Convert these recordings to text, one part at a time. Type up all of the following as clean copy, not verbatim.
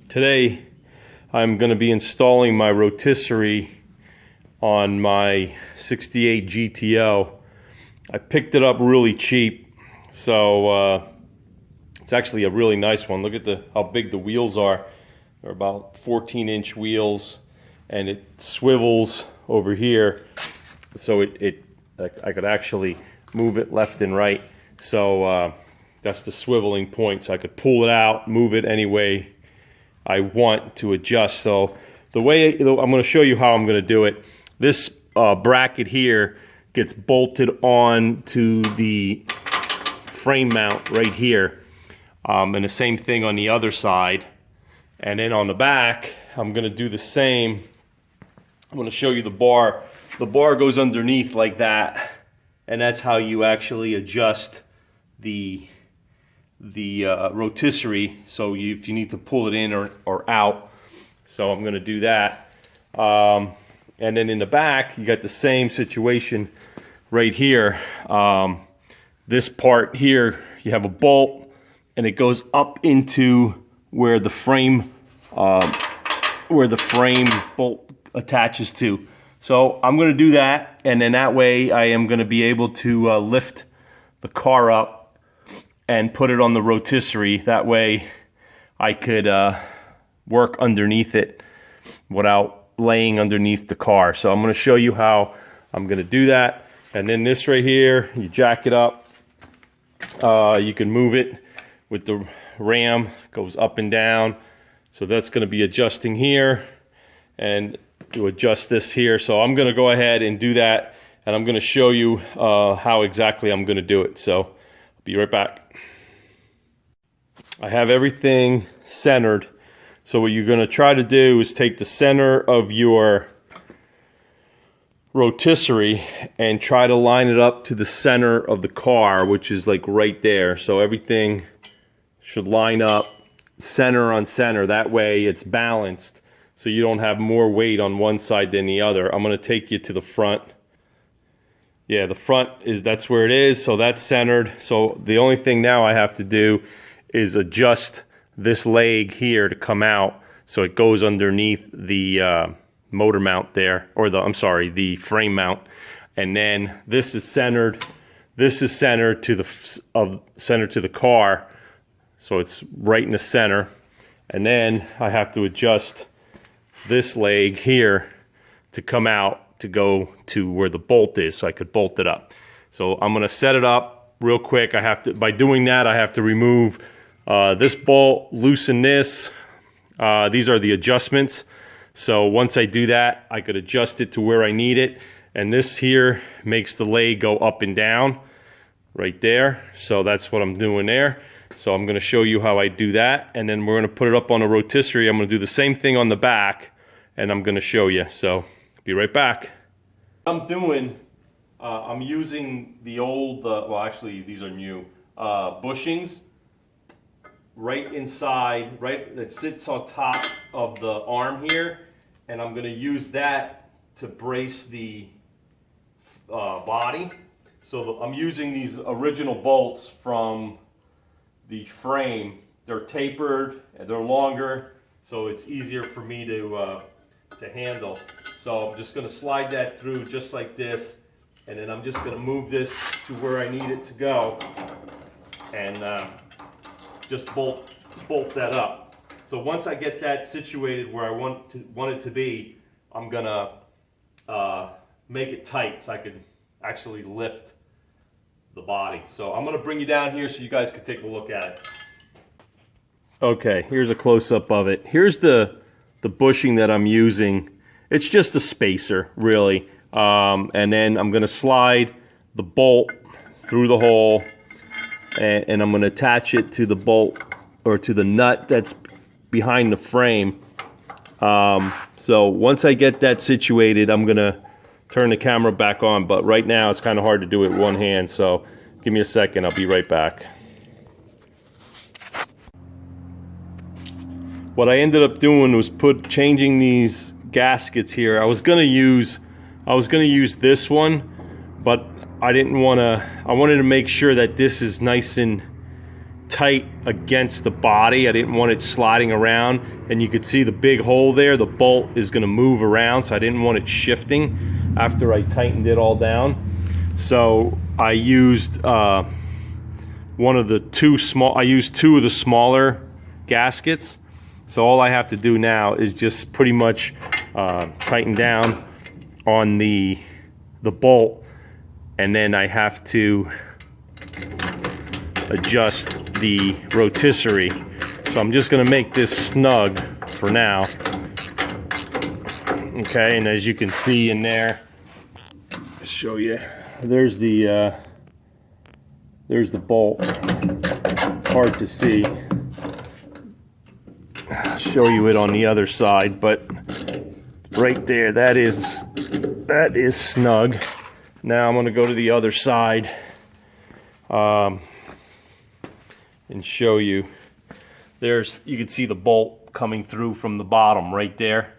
Today I'm going to be installing my rotisserie on my 68 GTO. I picked it up really cheap, so it's actually a really nice one. Look at how big the wheels are. They're about 14-inch wheels, and it swivels over here, so I could actually move it left and right. So that's the swiveling point, so I could pull it out, move it any way I want to adjust. So the way I'm going to show you how I'm going to do it. This bracket here gets bolted on to the frame mount right here, and the same thing on the other side. And then on the back, I'm going to do the same. I'm going to show you the bar. The bar goes underneath like that, and that's how you actually adjust the rotisserie, so if you need to pull it in or out. So I'm going to do that. And then in the back, you got the same situation right here. This part here, you have a bolt, and it goes up into where the frame bolt attaches to. So I'm going to do that, and then that way I am going to be able to lift the car up and put it on the rotisserie. That way I could work underneath it without laying underneath the car. So I'm going to show you how I'm going to do that. And then this right here, you jack it up. You can move it with the ram, goes up and down. So that's going to be adjusting here, and you adjust this here. So I'm going to go ahead and do that, and I'm going to show you how exactly I'm going to do it. So I'll be right back. I have everything centered. So what you're going to try to do is take the center of your rotisserie and try to line it up to the center of the car, which is like right there. So everything should line up center on center. That way it's balanced, so you don't have more weight on one side than the other. I'm going to take you to the front. Yeah, the front that's where it is, so that's centered. So the only thing now I have to do is adjust this leg here to come out, so it goes underneath the motor mount there, or the frame mount. And then this is centered. This is centered to the car, so it's right in the center. And then I have to adjust this leg here to come out to go to where the bolt is, so I could bolt it up. So I'm going to set it up real quick. By doing that, I have to remove this bolt, loosen this. These are the adjustments. So once I do that, I could adjust it to where I need it. And this here makes the leg go up and down right there. So that's what I'm doing there. So I'm going to show you how I do that, and then we're going to put it up on a rotisserie. I'm going to do the same thing on the back, and I'm going to show you. So be right back. What I'm doing, I'm using the old, well actually these are new, bushings right inside, that sits on top of the arm here, and I'm going to use that to brace the body. So I'm using these original bolts from the frame. They're tapered and they're longer, so it's easier for me to handle. So I'm just going to slide that through just like this, and then I'm just going to move this to where I need it to go, and just bolt that up. So once I get that situated where I want it to be, I'm going to make it tight so I can actually lift the body. So I'm going to bring you down here so you guys can take a look at it. Okay, here's a close-up of it. Here's the bushing that I'm using. It's just a spacer, really. And then I'm going to slide the bolt through the hole, and I'm going to attach it to the bolt, or to the nut that's behind the frame. So once I get that situated, I'm going to turn the camera back on, but right now it's kind of hard to do it with one hand, so give me a second, I'll be right back. What I ended up doing was changing these gaskets here. I was gonna use this one, but I didn't want to. I wanted to make sure that this is nice and tight tight against the body. I didn't want it sliding around, and you could see the big hole there. The bolt is going to move around, so I didn't want it shifting after I tightened it all down. So I used I used two of the smaller gaskets. So all I have to do now is just pretty much tighten down on the bolt, and then I have to adjust the rotisserie. So I'm just going to make this snug for now. Okay, and as you can see in there, I'll show you. There's the bolt. It's hard to see. I'll show you it on the other side, but right there, that is snug. Now I'm going to go to the other side and show you. You can see the bolt coming through from the bottom right there.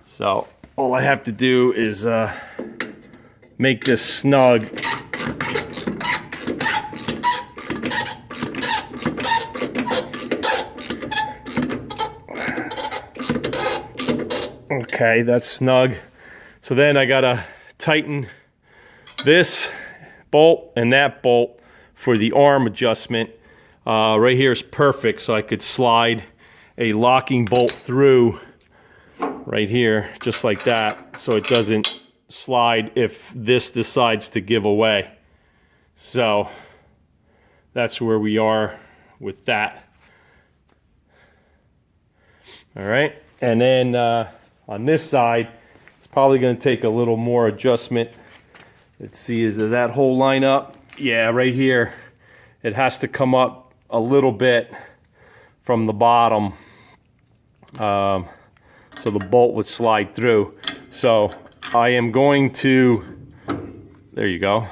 So all I have to do is make this snug. Okay, that's snug. So then I gotta tighten this bolt and that bolt for the arm adjustment. Right here is perfect, so I could slide a locking bolt through right here, just like that, so it doesn't slide if this decides to give away. So that's where we are with that. All right, and then on this side, it's probably going to take a little more adjustment. Let's see, does that hole line up? Yeah, right here. It has to come up a little bit from the bottom, so the bolt would slide through. So I am going to, there you go,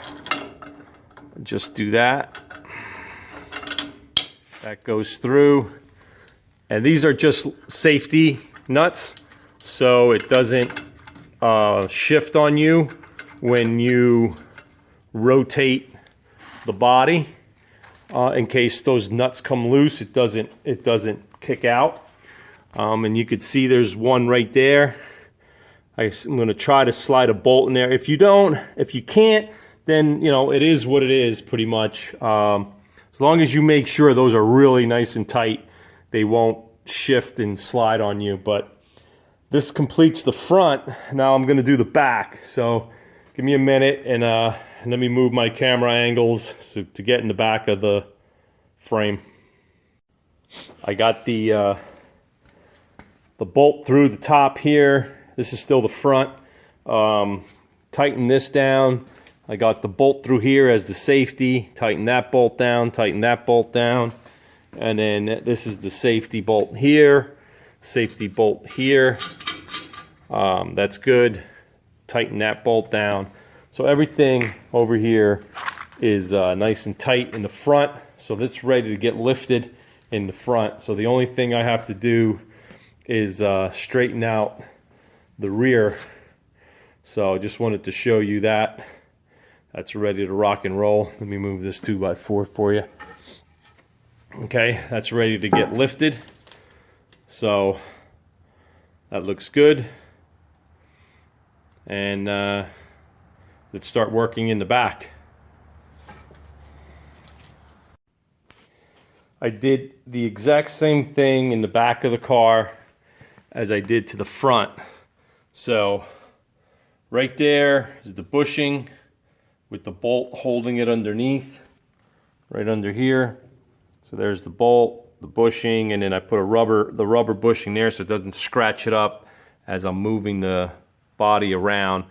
just do that. That goes through. And these are just safety nuts, so it doesn't shift on you when you rotate the body. In case those nuts come loose, it doesn't kick out. And you could see there's one right there. I'm going to try to slide a bolt in there. If you can't, then you know it is what it is, pretty much. As long as you make sure those are really nice and tight, they won't shift and slide on you. But this completes the front. Now I'm going to do the back. So give me a minute and let me move my camera angles to get in the back of the frame. I got the bolt through the top here. This is still the front. Tighten this down. I got the bolt through here as the safety. Tighten that bolt down, tighten that bolt down. And then this is the safety bolt here, safety bolt here. That's good. Tighten that bolt down. So everything over here is nice and tight in the front. So that's ready to get lifted in the front. So the only thing I have to do is straighten out the rear. So I just wanted to show you that. That's ready to rock and roll. Let me move this 2x4 for you. Okay, that's ready to get lifted. So that looks good. And let's start working in the back. I did the exact same thing in the back of the car as I did to the front. So right there is the bushing with the bolt holding it underneath, right under here. So there's the bolt, the bushing, and then I put the rubber bushing there so it doesn't scratch it up as I'm moving the body around.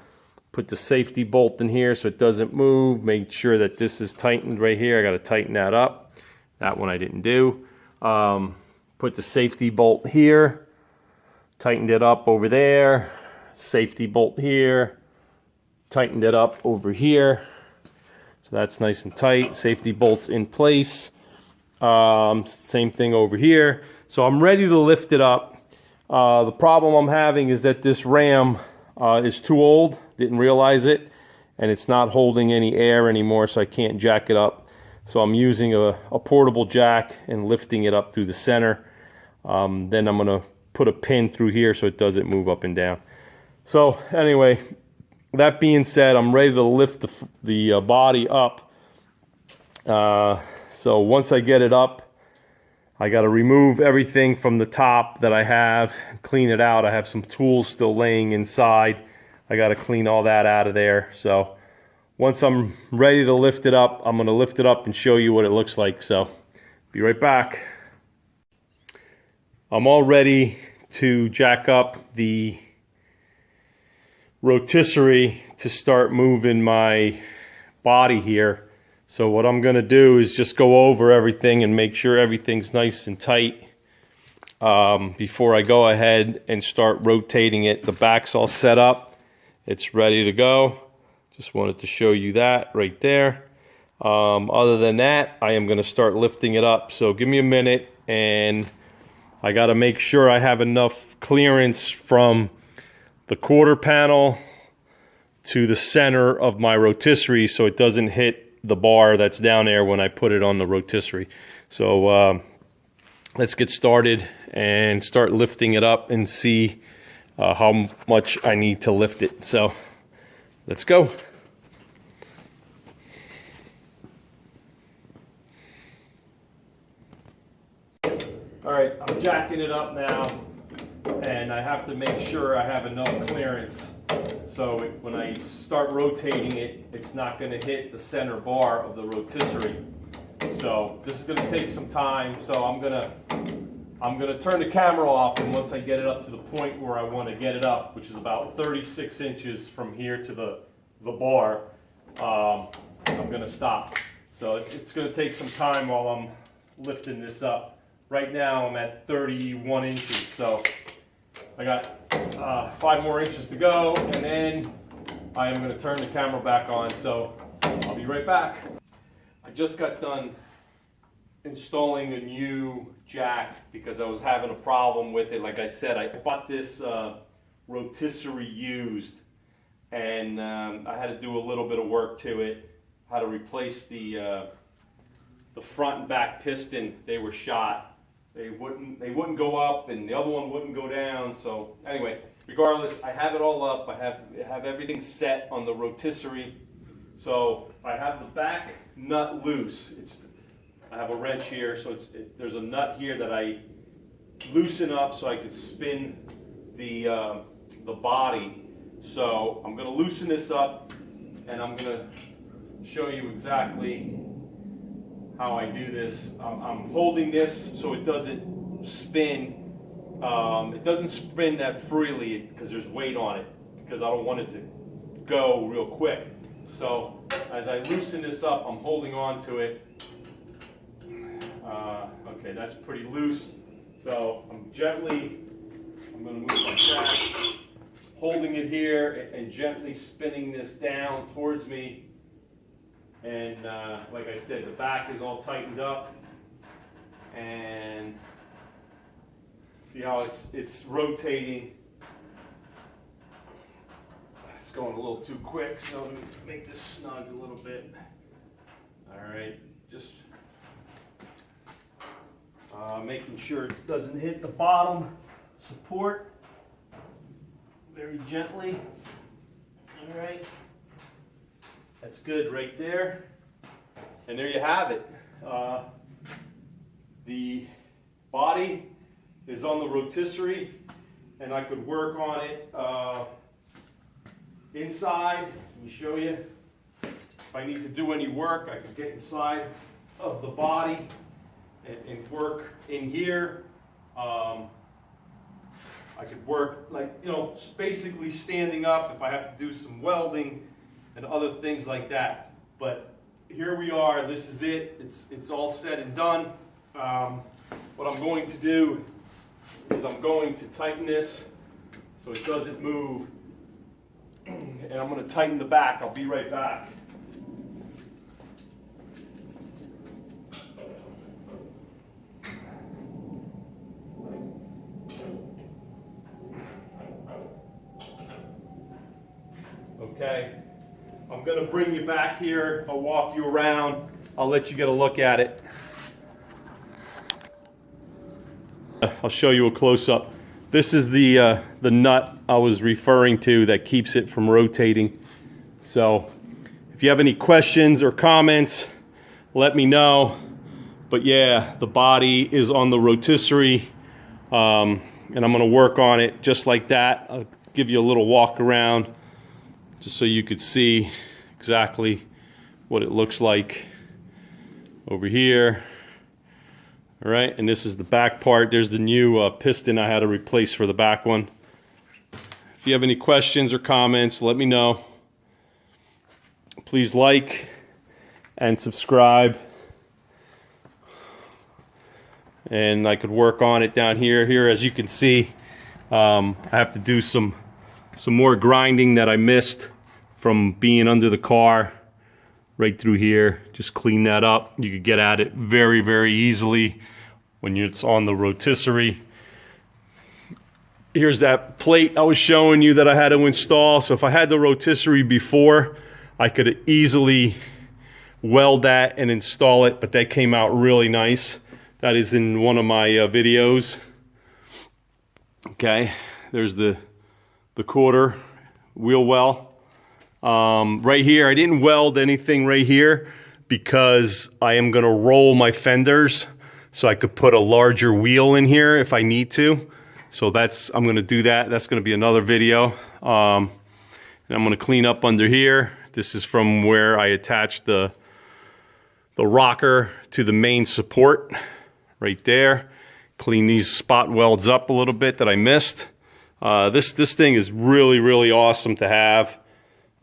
Put the safety bolt in here so it doesn't move. Make sure that this is tightened right here. I got to tighten that up. That one I didn't do. Put the safety bolt here. Tightened it up over there. Safety bolt here. Tightened it up over here. So that's nice and tight. Safety bolts in place. Same thing over here. So I'm ready to lift it up. The problem I'm having is that this ram is too old. Didn't realize it. And it's not holding any air anymore, so I can't jack it up. So I'm using a portable jack and lifting it up through the center. Then I'm going to put a pin through here so it doesn't move up and down. So anyway, that being said, I'm ready to lift the body up. So once I get it up, I got to remove everything from the top that I have, clean it out. I have some tools still laying inside. I got to clean all that out of there. So once I'm ready to lift it up, I'm going to lift it up and show you what it looks like. So be right back. I'm all ready to jack up the rotisserie to start moving my body here. So what I'm going to do is just go over everything and make sure everything's nice and tight before I go ahead and start rotating it. The back's all set up. It's ready to go. Just wanted to show you that right there. Other than that, I am going to start lifting it up. So give me a minute, and I got to make sure I have enough clearance from the quarter panel to the center of my rotisserie so it doesn't hit the bar that's down there when I put it on the rotisserie. So let's get started and start lifting it up and see how much I need to lift it. So let's go. All right, I'm jacking it up now, and I have to make sure I have enough clearance so when I start rotating it, it's not going to hit the center bar of the rotisserie. So this is going to take some time, so I'm going to turn the camera off, and once I get it up to the point where I want to get it up, which is about 36 inches from here to the bar, I'm going to stop. So it's going to take some time while I'm lifting this up. Right now I'm at 31 inches, so I got 5 more inches to go, and then I am going to turn the camera back on, so I'll be right back. I just got done installing a new jack because I was having a problem with it. Like I said, I bought this rotisserie used, and I had to do a little bit of work to it. How to replace the front and back piston. They were shot. They wouldn't go up, and the other one wouldn't go down. So anyway, regardless, I have it all up. I have everything set on the rotisserie. So I have the back nut loose. I have a wrench here, so there's a nut here that I loosen up so I could spin the body. So I'm going to loosen this up, and I'm going to show you exactly how I do this. I'm holding this so it doesn't spin. It doesn't spin that freely because there's weight on it, because I don't want it to go real quick. So as I loosen this up, I'm holding on to it. Okay, that's pretty loose. So I'm going to move my jack, holding it here and gently spinning this down towards me. And like I said, the back is all tightened up, and see how it's rotating. It's going a little too quick, so let me make this snug a little bit. All right, just making sure it doesn't hit the bottom support. Very gently. All right. That's good right there. And there you have it. The body is on the rotisserie, and I could work on it inside. Let me show you. If I need to do any work, I could get inside of the body and work in here. I could work, like, you know, basically standing up if I have to do some welding and other things like that. But here we are. This is it. It's all said and done. What I'm going to do is I'm going to tighten this so it doesn't move, and I'm going to tighten the back. I'll be right back. Okay, I'm going to bring you back here. I'll walk you around I'll let you get a look at it. I'll show you a close-up. This is the nut I was referring to that keeps it from rotating. So if you have any questions or comments, let me know. But yeah, the body is on the rotisserie, and I'm going to work on it just like that. I'll give you a little walk around just so you could see exactly what it looks like over here. All right, and this is the back part. There's the new piston I had to replace for the back one. If you have any questions or comments, let me know. Please like and subscribe. And I could work on it down here. Here, as you can see, I have to do some more grinding that I missed from being under the car. Right through here, just clean that up. You could get at it very, very easily when it's on the rotisserie. Here's that plate I was showing you that I had to install. So if I had the rotisserie before, I could easily weld that and install it, but that came out really nice. That is in one of my videos. Okay, there's the quarter wheel well. Right here, I didn't weld anything right here because I am going to roll my fenders so I could put a larger wheel in here if I need to. So I'm going to do that. That's going to be another video. And I'm going to clean up under here. This is from where I attached the rocker to the main support right there. Clean these spot welds up a little bit that I missed. This thing is really, really awesome to have.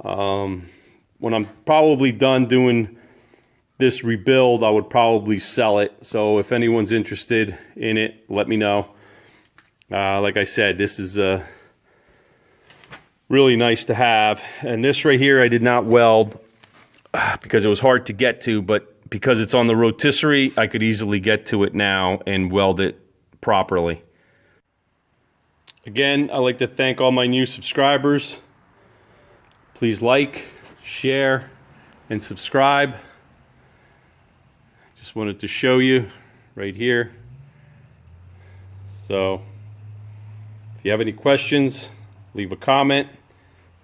When I'm probably done doing this rebuild, I would probably sell it. So if anyone's interested in it, let me know. Like I said, this is really nice to have. And this right here I did not weld because it was hard to get to, but because it's on the rotisserie, I could easily get to it now and weld it properly. Again, I'd like to thank all my new subscribers. Please like, share, and subscribe. Just wanted to show you right here. So if you have any questions, leave a comment,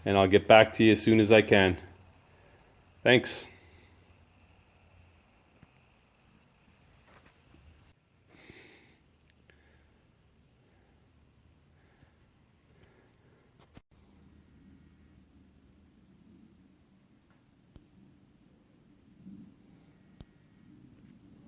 and I'll get back to you as soon as I can. Thanks.